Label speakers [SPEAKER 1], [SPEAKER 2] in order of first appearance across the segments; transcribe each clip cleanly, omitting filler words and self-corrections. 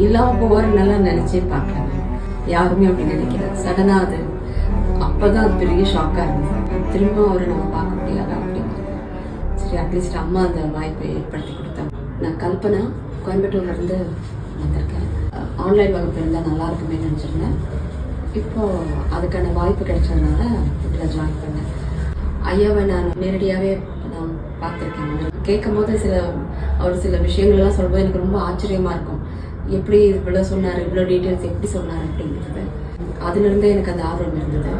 [SPEAKER 1] இல்லாமல் போவாருன்னால நினச்சே பார்க்கல. யாருமே அப்படி நினைக்கல. சடனாக அது அப்போதான் அது பெரிய ஷாக்காக இருந்தது. திரும்ப அவரை நம்ம பார்க்க முடியாதா அப்படின்னு. சரி, அட்லீஸ்ட் அம்மா அந்த வாய்ப்பை ஏற்படுத்தி கொடுத்தாங்க. நான் கல்பனா கோயம்புத்தூர்லேருந்து வந்திருக்கேன். ஆன்லைன் வகுப்பு இருந்தால் நல்லா இருக்குமே நினச்சிருந்தேன். இப்போது அதுக்கான வாய்ப்பு கிடைச்சதுனால இதில் ஜாயின் பண்ணேன். ஐயாவை நான் நேரடியாகவே நான் பார்த்துருக்கேன். கேட்கும் போது அவர் சில விஷயங்கள்லாம் சொல்லும்போது எனக்கு ரொம்ப ஆச்சரியமாக இருக்கும். எப்படி இவ்வளோ சொன்னார், இவ்வளோ டீட்டெயில்ஸ் எப்படி சொன்னார் அப்படிங்கிறது. அதுலேருந்தே எனக்கு அந்த ஆர்வம் இருந்தது.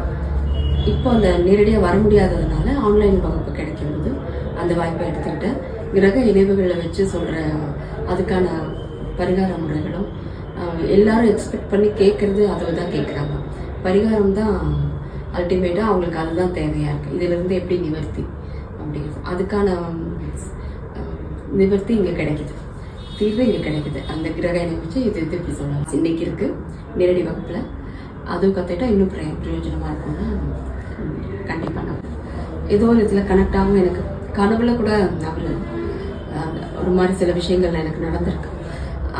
[SPEAKER 1] இப்போ அந்த நேரடியாக வர முடியாததுனால ஆன்லைன் வகுப்பு கிடைக்கிறது அந்த வாய்ப்பை எடுத்துக்கிட்டேன். கிரக இணைவுகளை வச்சு சொல்கிற அதுக்கான பரிகார முறைகளும் எல்லாரும் எக்ஸ்பெக்ட் பண்ணி கேட்குறது அதை தான் கேட்குறாங்க. பரிகாரம் தான் அல்டிமேட்டாக அவங்களுக்கு அதுதான் தேவையாக இருக்குது. இதிலேருந்து எப்படி நிவர்த்தி அப்படிங்கிறது, அதுக்கான நிவர்த்தி இங்கே கிடைக்குது, தீர்வு இங்கே கிடைக்குது. அந்த கிரக இணைச்சு இது இப்படி சொல்லலாம். இன்றைக்கி இருக்குது நேரடி வகுப்பில். அதுவும் கற்றுட்டா இன்னும் பிரயோஜனமாக இருக்கும்னு கண்டிப்பாக நான் ஏதோ ஒரு இதில் கனெக்ட் ஆகும். எனக்கு கனவுல கூட அவர் ஒரு மாதிரி சில விஷயங்கள் எனக்கு நடந்திருக்கு.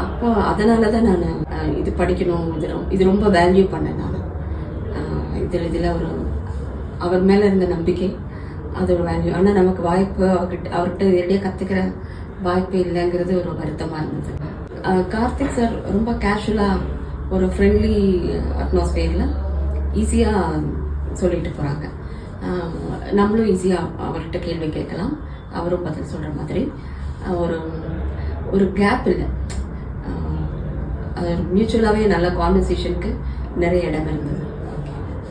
[SPEAKER 1] அப்போ அதனால தான் நான் இது படிக்கணும், இது ரொம்ப வேல்யூ பண்ணேன். நான் இதில் அவர் மேலே இருந்த நம்பிக்கை, அது ஒரு வேல்யூ. ஆனால் நமக்கு வாய்ப்பு அவர்கிட்ட நேரடியாக கற்றுக்கிற வாய்ப்பு இல்லைங்கிறது ஒரு வருத்தமாக இருந்தது. கார்த்திக் சார் ரொம்ப கேஷுவலாக ஒரு ஃப்ரெண்ட்லி அட்மாஸ்பியரில் ஈஸியாக சொல்லிட்டு போகிறாங்க. நம்மளும் ஈஸியாக அவர்கிட்ட கேள்வி கேட்கலாம், அவரும் பதில் சொல்கிற மாதிரி. ஒரு கேப் இல்லை. மியூச்சுவலாகவே நல்ல கான்வர்சேஷனுக்கு நிறைய இடம் இருந்தது.